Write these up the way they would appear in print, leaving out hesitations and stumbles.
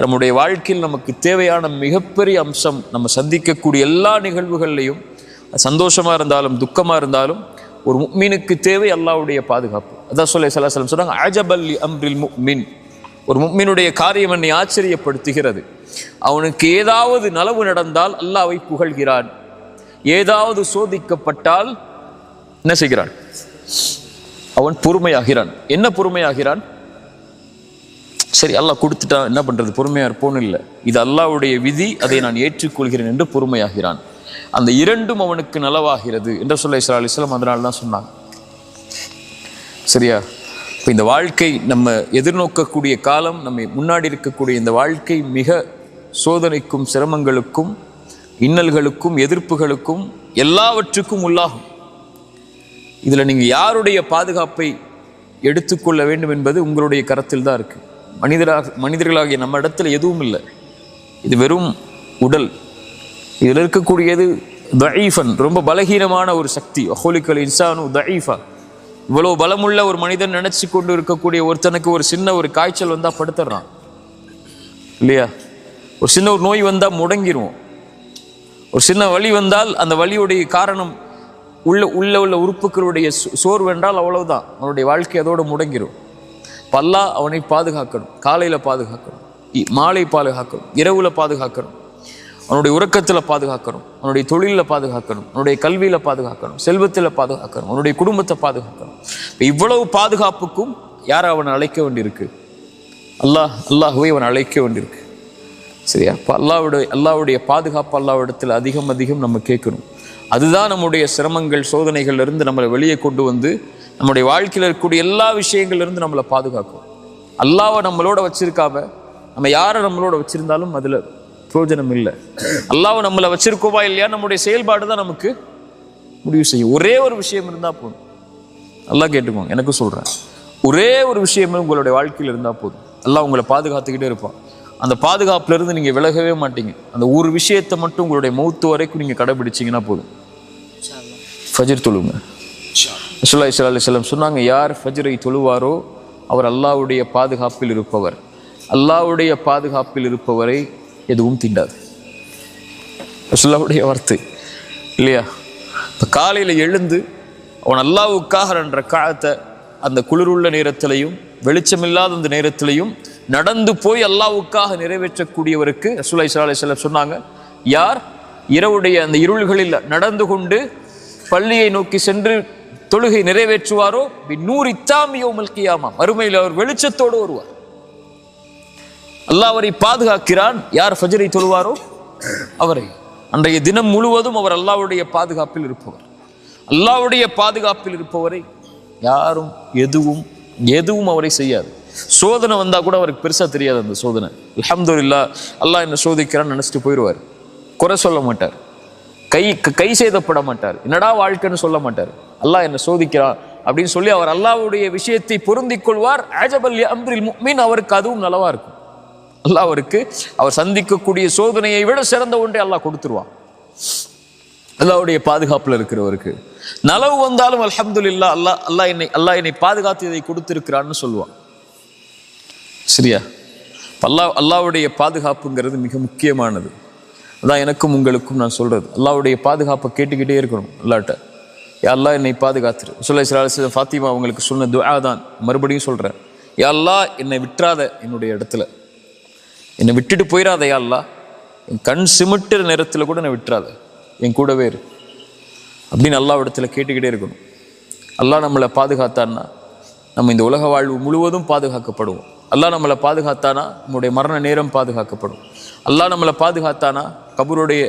நம்முடைய வாழ்க்கையில் நமக்கு தேவையான மிகப்பெரிய அம்சம், நம்ம சந்திக்கக்கூடிய எல்லா நிகழ்வுகள்லையும் சந்தோஷமாக இருந்தாலும் துக்கமாக இருந்தாலும் ஒரு முஃமினுக்கு தேவை அல்லாஹ்வுடைய பாதுகாப்பு. அதான் ஸல்லல்லாஹு அலைஹி வஸல்லம் சொன்னாங்க, அஜபல் லி அம்ரில் முஃமின், ஒரு முஃமினுடைய காரியம் என்னை ஆச்சரியப்படுத்துகிறது. அவனுக்கு ஏதாவது நலவு நடந்தால் அல்லாஹ்வை புகழ்கிறான், ஏதாவது சோதிக்கப்பட்டால் என்ன செய்கிறான்? அவன் பொறுமையாகிறான். என்ன பொறுமையாகிறான்? சரி அல்லாஹ் கொடுத்துட்டான், என்ன பண்றது, பொறுமையா இருப்போன்னு இல்லை, இது அல்லாஹ்வுடைய விதி, அதை நான் ஏற்றுக்கொள்கிறேன் என்று பொறுமையாகிறான். அந்த இரண்டும் அவனுக்கு நலவாகிறது என்று ஸல்லல்லாஹு அலைஹி வஸல்லம் அதனால தான் சொன்னாங்க. சரியா? இப்போ இந்த வாழ்க்கை நம்ம எதிர்நோக்கக்கூடிய காலம், நம்ம முன்னாடி இருக்கக்கூடிய இந்த வாழ்க்கை மிக சோதனைக்கும் சிரமங்களுக்கும் இன்னல்களுக்கும் எதிர்ப்புகளுக்கும் எல்லாவற்றுக்கும் உள்ளாகும். இதில் நீங்கள் யாருடைய பாதுகாப்பை எடுத்துக்கொள்ள வேண்டும் என்பது உங்களுடைய கரத்தில் தான் இருக்குது. மனிதர்களாகிய நம்ம இடத்துல எதுவும் இல்லை. இது வெறும் உடல். இதில் இருக்கக்கூடியது தஈஃபன், ரொம்ப பலகீனமான ஒரு சக்தி. அஹுலிக்கல் இன்சானு தஈஃபா, இவ்வளோ பலமுள்ள ஒரு மனிதன் நினச்சி கொண்டு இருக்கக்கூடிய ஒருத்தனுக்கு ஒரு சின்ன ஒரு காய்ச்சல் வந்தால் படுத்துடுறான் இல்லையா? ஒரு சின்ன ஒரு நோய் வந்தால் முடங்கிடுவோம். ஒரு சின்ன வலி வந்தால் அந்த வலியுடைய காரணம் உள்ள உறுப்புகளுடைய சோர்வென்றால் அவ்வளவுதான், அவனுடைய வாழ்க்கை அதோடு முடங்கிடும். அல்லாஹ் அவனை பாதுகாக்கணும். காலையில் பாதுகாக்கணும், மாலை பாதுகாக்கணும், இரவுல பாதுகாக்கணும், அவனுடைய உறக்கத்தில் பாதுகாக்கணும், அவனுடைய தொழிலில் பாதுகாக்கணும், அவனுடைய கல்வியில் பாதுகாக்கணும், செல்வத்தில் பாதுகாக்கணும், அவனுடைய குடும்பத்தை பாதுகாக்கணும். இவ்வளவு பாதுகாப்புக்கும் யாரை அவனை அழைக்க வேண்டியிருக்கு? அல்லாஹ்வை அவன் அழைக்க வேண்டியிருக்கு. சரியா? இப்போ அல்லாஹ்வுடைய பாதுகாப்பு அல்லாஹ்விடத்தில் அதிகம் நம்ம கேட்கணும். அதுதான் நம்முடைய சிரமங்கள் சோதனைகள்லேருந்து நம்மளை வெளியே கொண்டு வந்து நம்முடைய வாழ்க்கையில் இருக்கக்கூடிய எல்லா விஷயங்கள்லேருந்து நம்மளை பாதுகாக்கும். அல்லாஹ்வை நம்மளோட வச்சிருக்காம நம்ம யாரை நம்மளோட வச்சிருந்தாலும் அதில் பிரயோஜனம் இல்லை. அல்லாஹ்வை நம்மளை வச்சிருக்கோவா இல்லையா நம்முடைய செயல்பாடு தான் நமக்கு முடிவு செய்யும். ஒரே ஒரு விஷயம் இருந்தால் போதும். அல்லாஹ் கேட்டுக்கோங்க, எனக்கு சொல்கிறேன், ஒரே ஒரு விஷயமே உங்களுடைய வாழ்க்கையில் இருந்தால் போதும். அல்லாஹ் உங்களை பாதுகாத்துக்கிட்டே இருப்பான். அந்த பாதுகாப்புலேருந்து நீங்கள் விலகவே மாட்டீங்க. அந்த ஒரு விஷயத்தை மட்டும் உங்களுடைய மௌத்து வரைக்கும் நீங்கள் கடைபிடிச்சிங்கன்னா போதும். ஃபஜ்ர் தொழுங்க. ரசூலுல்லாஹி ஸல்லல்லாஹு அலைஹி வஸல்லம் சொன்னாங்க, யார் ஃபஜ்ரை தொழுவாரோ அவர் அல்லாஹ்வுடைய பாதுகாப்பில் இருப்பவர். அல்லாஹ்வுடைய பாதுகாப்பில் இருப்பவரை எதுவும் தீண்டாது. ரசூலுல்லாஹ்வுடைய வார்த்தை இல்லையா? இப்போ காலையில் எழுந்து அவன் அல்லாஹ்வுக்காக என்ற காலத்தை அந்த குளிருள்ள நேரத்திலையும் வெளிச்சமில்லாத அந்த நேரத்திலையும் நடந்து போய் அல்லாஹ்வுக்காக நிறைவேற்றக்கூடியவருக்கு ரசூலுல்லாஹி ஸல்லல்லாஹு அலைஹி வஸல்லம் சொன்னாங்க, யார் இரவுடைய அந்த இருள்களில் நடந்து கொண்டு பள்ளியை நோக்கி சென்று தொழுகை நிறைவேற்றுவாரோ பின்னூரி தாம் யௌமல் கியாமா, மறுமையில் அவர் வெளிச்சத்தோடு வருவார். அல்லாஹ் அவரை பாதுகாக்கிறான். யார் ஃபஜ்ரை தொழுவாரோ அவரை அன்றைய தினம் முழுவதும் அவர் அல்லாஹ்வுடைய பாதுகாப்பில் இருப்பவர். அல்லாஹ்வுடைய பாதுகாப்பில் இருப்பவரை யாரும் எதுவும் அவரை செய்யாது. சோதனை வந்தா கூட அவருக்கு பெருசா தெரியாது. அந்த சோதனை அல்ஹம்துலில்லாஹ் அல்லாஹ் என்ன சோதிக்கிறான்னு நினைச்சிட்டு போயிடுவார். குறை சொல்ல மாட்டார், கை செய்தப்பட மாட்டார், என்னடா வாழ்க்கைன்னு சொல்ல மாட்டார். அல்லாஹ் என்ன சோதிக்கிறான் அப்படின்னு சொல்லி அவர் அல்லாஹ்வுடைய விஷயத்தை பொருந்திக் கொள்வார். அஜபல் லி அம்ரில் முஃமின், அவருக்கு அதுவும் நலவா இருக்கும். அல்லாஹ் அவருக்கு அவர் சந்திக்கக்கூடிய சோதனையை விட சிறந்த ஒன்றை அல்லாஹ் கொடுத்துருவான். அல்லாஹ்வுடைய பாதுகாப்புல இருக்கிறவருக்கு நலவு வந்தாலும் அல்ஹம்துலில்லாஹ் அல்லாஹ் என்னை பாதுகாத்து இதை கொடுத்திருக்கிறான்னு சொல்லுவான். சரியா? அல்லாஹ்வுடைய பாதுகாப்புங்கிறது மிக முக்கியமானது. அதான் எனக்கும் உங்களுக்கும் நான் சொல்றது, அல்லாஹ்வுடைய பாதுகாப்பை கேட்டுக்கிட்டே இருக்கணும். அல்லாஹ்ட்ட யா அல்லாஹ் என்னை பாதுகாத்துரு. ரசூலுல்லாஹி ஸல்லல்லாஹு அலைஹி வஸல்லம் ஃபாத்திமா அவங்களுக்கு சொன்ன துஆ தான், மறுபடியும் சொல்றேன், யா அல்லாஹ் என்னை விட்டுறாத, என்னுடைய இடத்துல என்னை விட்டுட்டு போயிடாத, யா அல்லாஹ் என் கண் சிமிட்டுற நேரத்தில் கூட என்னை விட்டுறாத, என் கூடவே இரு அப்படின்னு அல்லாஹ்விடத்துல கேட்டுக்கிட்டே இருக்கணும். அல்லாஹ் நம்மளை பாதுகாத்தான்னா நம்ம இந்த உலக வாழ்வு முழுவதும் பாதுகாக்கப்படுவோம். அல்லாஹ் நம்மளை பாதுகாத்தானா நம்முடைய மரண நேரம் பாதுகாக்கப்படும். அல்லாஹ் நம்மளை பாதுகாத்தானா கபருடைய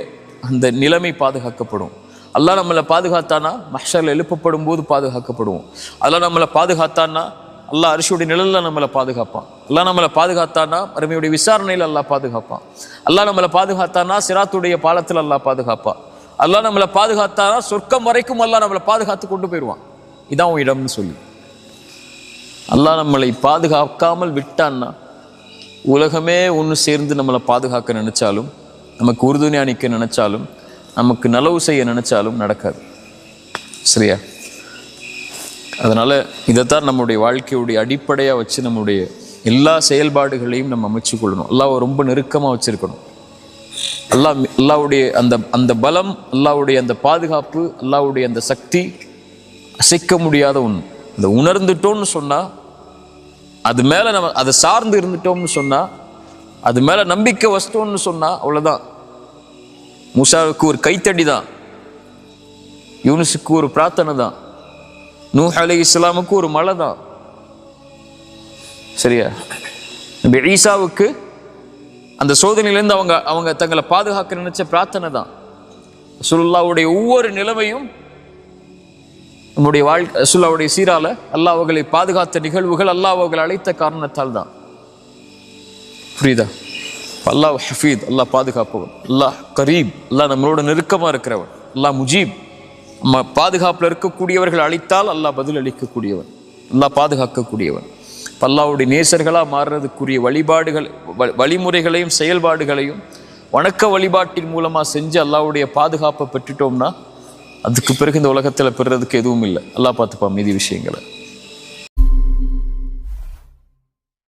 அந்த நிலைமை பாதுகாக்கப்படும். அல்லாஹ் நம்மளை பாதுகாத்தானா மஹ்ஷர்ல எழுப்பப்படும் போது பாதுகாக்கப்படுவோம். அல்லாஹ் நம்மளை பாதுகாத்தானா அல்லாஹ் அரிசியுடைய நிழலில் நம்மளை பாதுகாப்பான். அல்லாஹ் நம்மளை பாதுகாத்தானா அருமையுடைய விசாரணையில் அல்லாஹ் பாதுகாப்பான். அல்லாஹ் நம்மளை பாதுகாத்தானா சிராத்துடைய பாலத்தில் அல்லாஹ் பாதுகாப்பான். அல்லாஹ் நம்மளை பாதுகாத்தானா சொர்க்கம் வரைக்கும் அல்லாஹ் நம்மளை பாதுகாத்து கொண்டு போயிடுவான். இதான் உன் இடம்னு சொல்லி அல்லாஹ் நம்மளை பாதுகாக்காமல் விட்டான்னா உலகமே ஒன்று சேர்ந்து நம்மளை பாதுகாக்க நினைச்சாலும், நமக்கு உறுதுணையா நிற்க நினைச்சாலும், நமக்கு நலவு செய்ய நினைச்சாலும் நடக்காது. சரியா? அதனால இதைத்தான் நம்முடைய வாழ்க்கையுடைய அடிப்படையாக வச்சு நம்முடைய எல்லா செயல்பாடுகளையும் நம்ம அமைச்சு கொள்ளணும். அல்லாஹ்வை ரொம்ப நெருக்கமாக வச்சிருக்கணும். அல்லாஹ்வுடைய அந்த பலம், அல்லாஹ்வுடைய அந்த பாதுகாப்பு, அல்லாஹ்வுடைய அந்த சக்தி அசைக்க முடியாத ஒன்று. அதை உணர்ந்துட்டோம்னு சொன்னால், அது மேலே நம்ம அதை சார்ந்து இருந்துட்டோம்னு சொன்னால், அது மேலே நம்பிக்கை வச்சிட்டோம்னு சொன்னால் அவ்வளோதான். மூசாவுக்கு ஒரு கைத்தடி தான், யூனுஸுக்கு ஒரு பிரார்த்தனை தான், நூஹ் அலைஹிஸ்ஸலாமுக்கு ஒரு மலை தான். சரியா? நபி ஈசாவுக்கு அந்த சோதனையிலேருந்து அவங்க தங்களை பாதுகாக்க நினைச்ச பிரார்த்தனை தான். ரசூலுல்லாஹ்வுடைய ஒவ்வொரு நிலைமையும் நம்முடைய வாழ்க்கை, ரசூலுல்லாஹ்வுடைய சீரால அல்லாஹ் அவர்களை பாதுகாத்த நிகழ்வுகள், அல்லாஹ் அவர்களை அழைத்த காரணத்தால் தான். புரியுதா? அல்லாஹ் ஹஃபீத், அல்லாஹ் பாதுகாப்பவன். அல்லாஹ் கரீப், அல்லாஹ் நம்மளோட நெருக்கமாக இருக்கிறவன். அல்லாஹ் முஜீப், நம்ம பாதுகாப்பில் இருக்கக்கூடியவர்கள் அழைத்தால் அல்லாஹ் பதில் அளிக்கக்கூடியவன், அல்லாஹ் பாதுகாக்கக்கூடியவன். அல்லாஹ்வுடைய நேசர்களாக மாறுறதுக்குரிய வழிமுறைகளையும் செயல்பாடுகளையும் வணக்க வழிபாட்டின் மூலமாக செஞ்சு அல்லாஹ்வுடைய பாதுகாப்பை பெற்றுட்டோம்னா அதுக்கு பிறகு இந்த உலகத்தில் பெறுறதுக்கு எதுவும் இல்லை. அல்லாஹ் பார்த்துப்பா மீதி விஷயங்களை.